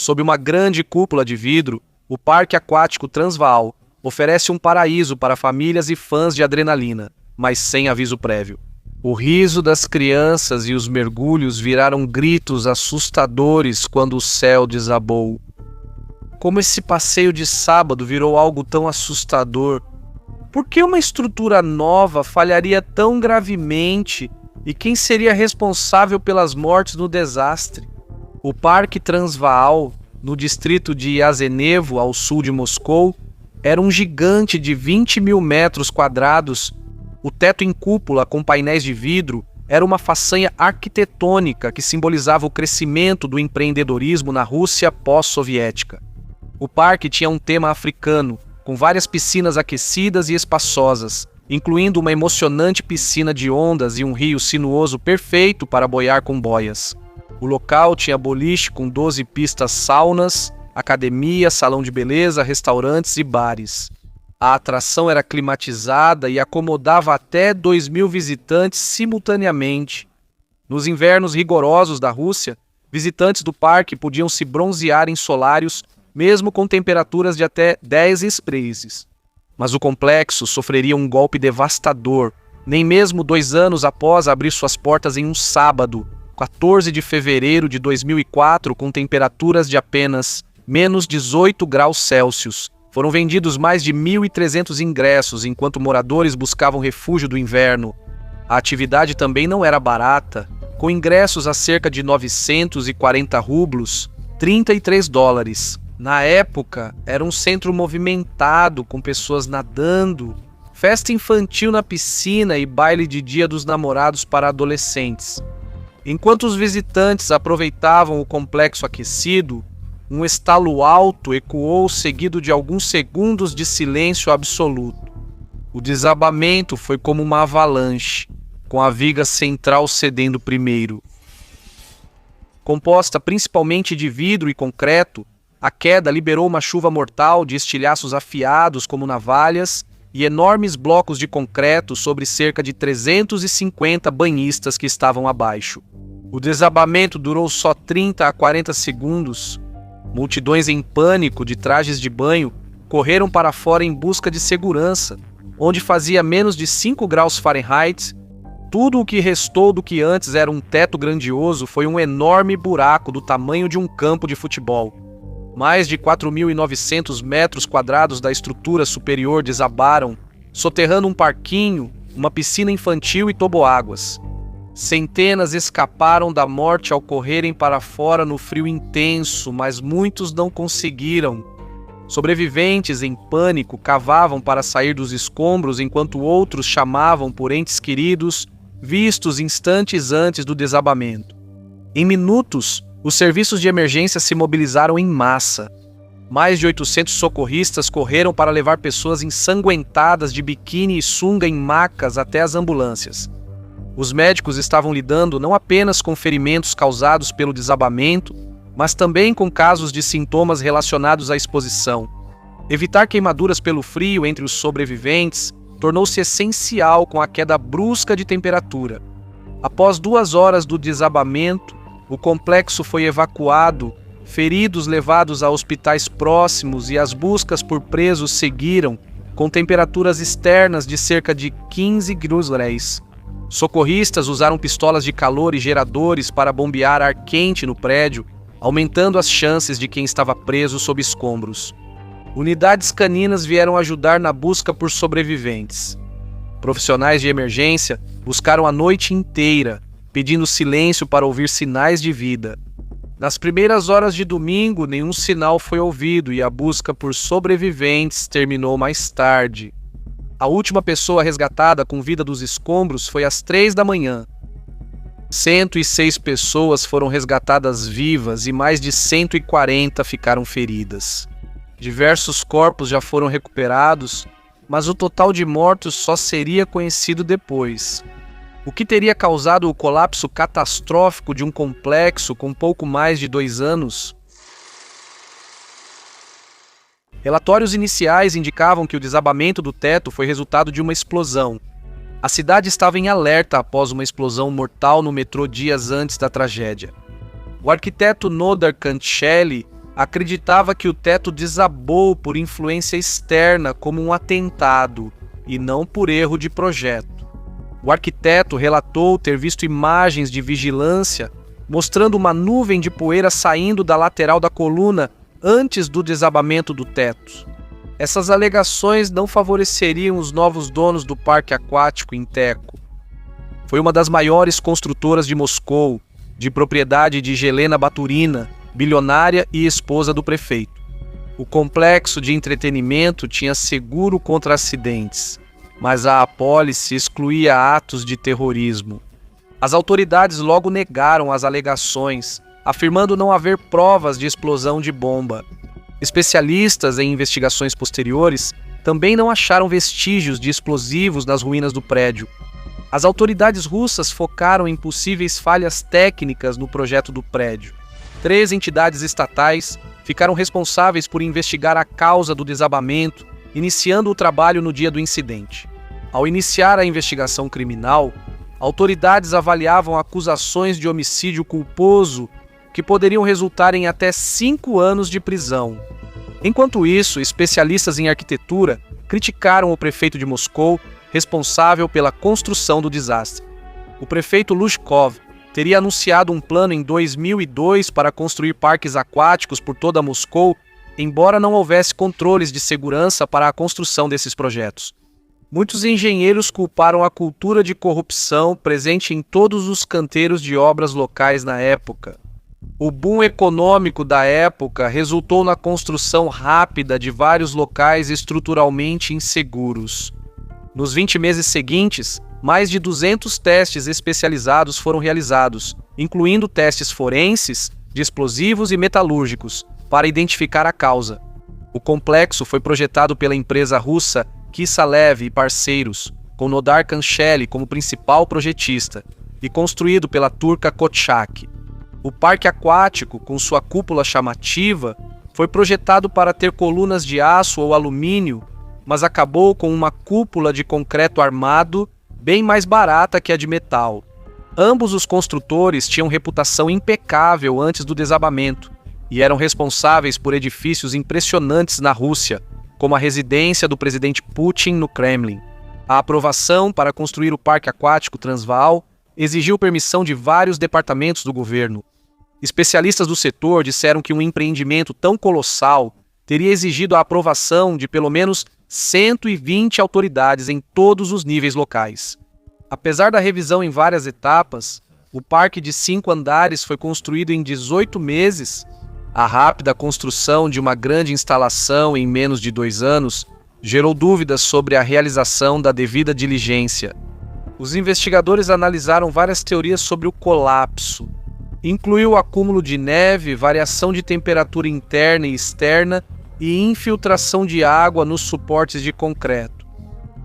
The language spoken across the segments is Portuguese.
Sob uma grande cúpula de vidro, o Parque Aquático Transvaal oferece um paraíso para famílias e fãs de adrenalina, mas sem aviso prévio. O riso das crianças e os mergulhos viraram gritos assustadores quando o céu desabou. Como esse passeio de sábado virou algo tão assustador? Por que uma estrutura nova falharia tão gravemente? E quem seria responsável pelas mortes no desastre? O Parque Transvaal, no distrito de Yasenevo, ao sul de Moscou, era um gigante de 20 mil metros quadrados. O teto em cúpula com painéis de vidro era uma façanha arquitetônica que simbolizava o crescimento do empreendedorismo na Rússia pós-soviética. O parque tinha um tema africano, com várias piscinas aquecidas e espaçosas, incluindo uma emocionante piscina de ondas e um rio sinuoso perfeito para boiar com boias. O local tinha boliche com 12 pistas, saunas, academia, salão de beleza, restaurantes e bares. A atração era climatizada e acomodava até 2.000 visitantes simultaneamente. Nos invernos rigorosos da Rússia, visitantes do parque podiam se bronzear em solários, mesmo com temperaturas de até 10 degrees. Mas o complexo sofreria um golpe devastador, nem mesmo 2 anos após abrir suas portas em um sábado, 14 de fevereiro de 2004, com temperaturas de apenas menos 18 graus Celsius. Foram vendidos mais de 1.300 ingressos enquanto moradores buscavam refúgio do inverno. A atividade também não era barata, com ingressos a cerca de 940 rublos, $33. Na época, era um centro movimentado, com pessoas nadando, festa infantil na piscina e baile de Dia dos Namorados para adolescentes. Enquanto os visitantes aproveitavam o complexo aquecido, um estalo alto ecoou seguido de alguns segundos de silêncio absoluto. O desabamento foi como uma avalanche, com a viga central cedendo primeiro. Composta principalmente de vidro e concreto, a queda liberou uma chuva mortal de estilhaços afiados como navalhas e enormes blocos de concreto sobre cerca de 350 banhistas que estavam abaixo. O desabamento durou só 30 a 40 segundos. Multidões em pânico de trajes de banho correram para fora em busca de segurança, onde fazia menos de 5 graus Fahrenheit. Tudo o que restou do que antes era um teto grandioso foi um enorme buraco do tamanho de um campo de futebol. Mais de 4.900 metros quadrados da estrutura superior desabaram, soterrando um parquinho, uma piscina infantil e toboáguas. Centenas escaparam da morte ao correrem para fora no frio intenso, mas muitos não conseguiram. Sobreviventes em pânico cavavam para sair dos escombros enquanto outros chamavam por entes queridos, vistos instantes antes do desabamento. Em minutos, os serviços de emergência se mobilizaram em massa. Mais de 800 socorristas correram para levar pessoas ensanguentadas de biquíni e sunga em macas até as ambulâncias. Os médicos estavam lidando não apenas com ferimentos causados pelo desabamento, mas também com casos de sintomas relacionados à exposição. Evitar queimaduras pelo frio entre os sobreviventes tornou-se essencial com a queda brusca de temperatura. Após 2 horas do desabamento, o complexo foi evacuado, feridos levados a hospitais próximos e as buscas por presos seguiram, com temperaturas externas de cerca de 15 graus. Socorristas usaram pistolas de calor e geradores para bombear ar quente no prédio, aumentando as chances de quem estava preso sob escombros. Unidades caninas vieram ajudar na busca por sobreviventes. Profissionais de emergência buscaram a noite inteira, pedindo silêncio para ouvir sinais de vida. Nas primeiras horas de domingo, nenhum sinal foi ouvido e a busca por sobreviventes terminou mais tarde. A última pessoa resgatada com vida dos escombros foi às 3 da manhã. 106 pessoas foram resgatadas vivas e mais de 140 ficaram feridas. Diversos corpos já foram recuperados, mas o total de mortos só seria conhecido depois. O que teria causado o colapso catastrófico de um complexo com pouco mais de 2 anos? Relatórios iniciais indicavam que o desabamento do teto foi resultado de uma explosão. A cidade estava em alerta após uma explosão mortal no metrô dias antes da tragédia. O arquiteto Nodar Kantcheli acreditava que o teto desabou por influência externa como um atentado e não por erro de projeto. O arquiteto relatou ter visto imagens de vigilância mostrando uma nuvem de poeira saindo da lateral da coluna antes do desabamento do teto. Essas alegações não favoreceriam os novos donos do parque aquático em Teco. Foi uma das maiores construtoras de Moscou, de propriedade de Helena Baturina, bilionária e esposa do prefeito. O complexo de entretenimento tinha seguro contra acidentes, mas a apólice excluía atos de terrorismo. As autoridades logo negaram as alegações, afirmando não haver provas de explosão de bomba. Especialistas em investigações posteriores também não acharam vestígios de explosivos nas ruínas do prédio. As autoridades russas focaram em possíveis falhas técnicas no projeto do prédio. 3 entidades estatais ficaram responsáveis por investigar a causa do desabamento, iniciando o trabalho no dia do incidente. Ao iniciar a investigação criminal, autoridades avaliavam acusações de homicídio culposo que poderiam resultar em até 5 anos de prisão. Enquanto isso, especialistas em arquitetura criticaram o prefeito de Moscou, responsável pela construção do desastre. O prefeito Lushkov teria anunciado um plano em 2002 para construir parques aquáticos por toda Moscou, embora não houvesse controles de segurança para a construção desses projetos. Muitos engenheiros culparam a cultura de corrupção presente em todos os canteiros de obras locais na época. O boom econômico da época resultou na construção rápida de vários locais estruturalmente inseguros. Nos 20 meses seguintes, mais de 200 testes especializados foram realizados, incluindo testes forenses, de explosivos e metalúrgicos, para identificar a causa. O complexo foi projetado pela empresa russa Kisalev e Parceiros, com Nodar Kancheli como principal projetista, e construído pela turca Kotchak. O parque aquático, com sua cúpula chamativa, foi projetado para ter colunas de aço ou alumínio, mas acabou com uma cúpula de concreto armado bem mais barata que a de metal. Ambos os construtores tinham reputação impecável antes do desabamento e eram responsáveis por edifícios impressionantes na Rússia, como a residência do presidente Putin no Kremlin. A aprovação para construir o Parque Aquático Transvaal exigiu permissão de vários departamentos do governo. Especialistas do setor disseram que um empreendimento tão colossal teria exigido a aprovação de pelo menos 120 autoridades em todos os níveis locais. Apesar da revisão em várias etapas, o parque de 5 andares foi construído em 18 meses. A rápida construção de uma grande instalação em menos de 2 anos gerou dúvidas sobre a realização da devida diligência. Os investigadores analisaram várias teorias sobre o colapso. Incluiu o acúmulo de neve, variação de temperatura interna e externa e infiltração de água nos suportes de concreto.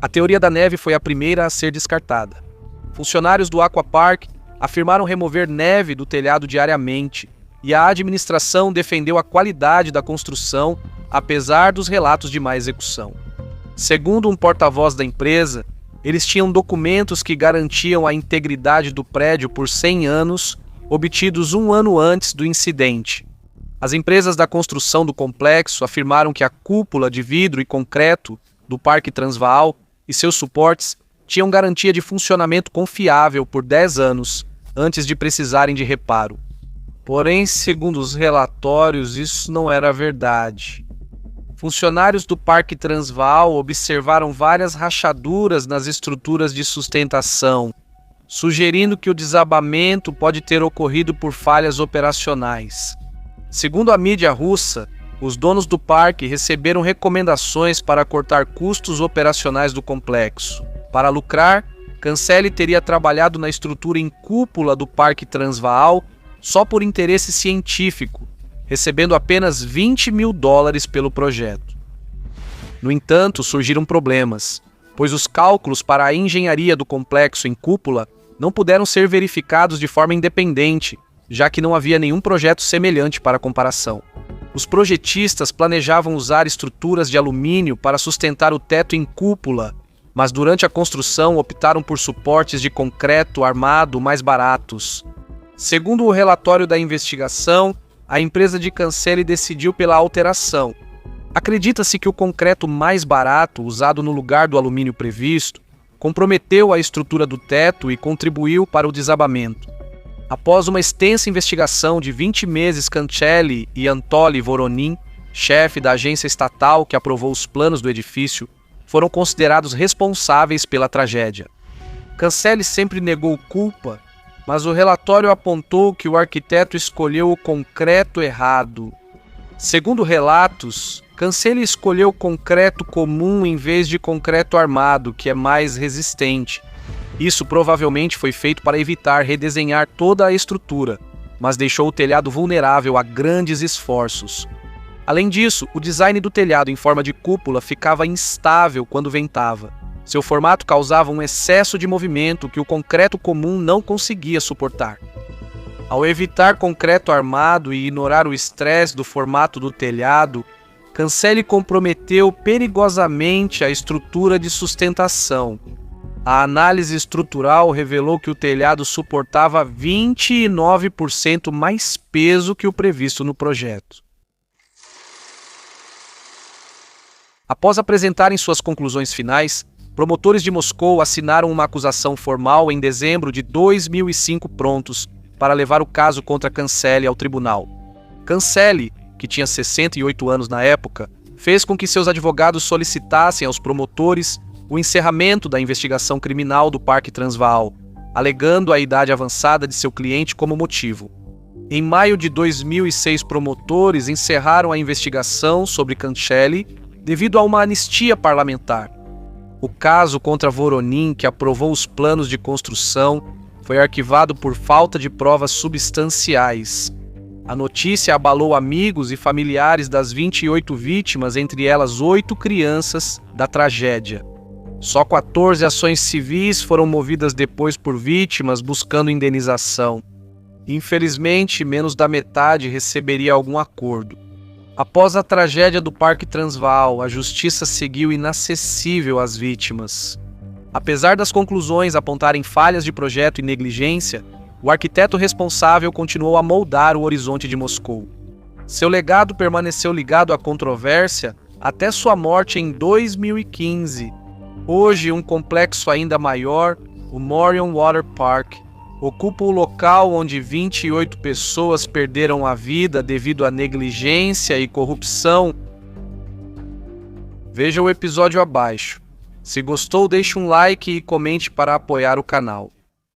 A teoria da neve foi a primeira a ser descartada. Funcionários do Aquapark afirmaram remover neve do telhado diariamente, e a administração defendeu a qualidade da construção, apesar dos relatos de má execução. Segundo um porta-voz da empresa, eles tinham documentos que garantiam a integridade do prédio por 100 anos, obtidos 1 ano antes do incidente. As empresas da construção do complexo afirmaram que a cúpula de vidro e concreto do Parque Transvaal e seus suportes tinham garantia de funcionamento confiável por 10 anos, antes de precisarem de reparo. Porém, segundo os relatórios, isso não era verdade. Funcionários do Parque Transvaal observaram várias rachaduras nas estruturas de sustentação, sugerindo que o desabamento pode ter ocorrido por falhas operacionais. Segundo a mídia russa, os donos do parque receberam recomendações para cortar custos operacionais do complexo. Para lucrar, Kancheli teria trabalhado na estrutura em cúpula do Parque Transvaal só por interesse científico, recebendo apenas $20 mil pelo projeto. No entanto, surgiram problemas, pois os cálculos para a engenharia do complexo em cúpula não puderam ser verificados de forma independente, já que não havia nenhum projeto semelhante para comparação. Os projetistas planejavam usar estruturas de alumínio para sustentar o teto em cúpula, mas durante a construção optaram por suportes de concreto armado mais baratos. Segundo o relatório da investigação, a empresa de Cancelli decidiu pela alteração. Acredita-se que o concreto mais barato, usado no lugar do alumínio previsto, comprometeu a estrutura do teto e contribuiu para o desabamento. Após uma extensa investigação de 20 meses, Cancelli e Anatoly Voronin, chefe da agência estatal que aprovou os planos do edifício, foram considerados responsáveis pela tragédia. Cancelli sempre negou culpa, mas o relatório apontou que o arquiteto escolheu o concreto errado. Segundo relatos, Cancelli escolheu concreto comum em vez de concreto armado, que é mais resistente. Isso provavelmente foi feito para evitar redesenhar toda a estrutura, mas deixou o telhado vulnerável a grandes esforços. Além disso, o design do telhado em forma de cúpula ficava instável quando ventava. Seu formato causava um excesso de movimento que o concreto comum não conseguia suportar. Ao evitar concreto armado e ignorar o estresse do formato do telhado, Cancelli comprometeu perigosamente a estrutura de sustentação. A análise estrutural revelou que o telhado suportava 29% mais peso que o previsto no projeto. Após apresentarem suas conclusões finais, promotores de Moscou assinaram uma acusação formal em dezembro de 2005 prontos para levar o caso contra Cancelli ao tribunal. Cancelli, que tinha 68 anos na época, fez com que seus advogados solicitassem aos promotores o encerramento da investigação criminal do Parque Transvaal, alegando a idade avançada de seu cliente como motivo. Em maio de 2006, promotores encerraram a investigação sobre Cancelli devido a uma anistia parlamentar. O caso contra Voronin, que aprovou os planos de construção, foi arquivado por falta de provas substanciais. A notícia abalou amigos e familiares das 28 vítimas, entre elas 8 crianças, da tragédia. Só 14 ações civis foram movidas depois por vítimas buscando indenização. Infelizmente, menos da metade receberia algum acordo. Após a tragédia do Parque Transvaal, a justiça seguiu inacessível às vítimas. Apesar das conclusões apontarem falhas de projeto e negligência, o arquiteto responsável continuou a moldar o horizonte de Moscou. Seu legado permaneceu ligado à controvérsia até sua morte em 2015. Hoje, um complexo ainda maior, o Morion Water Park, ocupa o local onde 28 pessoas perderam a vida devido à negligência e corrupção. Veja o episódio abaixo. Se gostou, deixe um like e comente para apoiar o canal.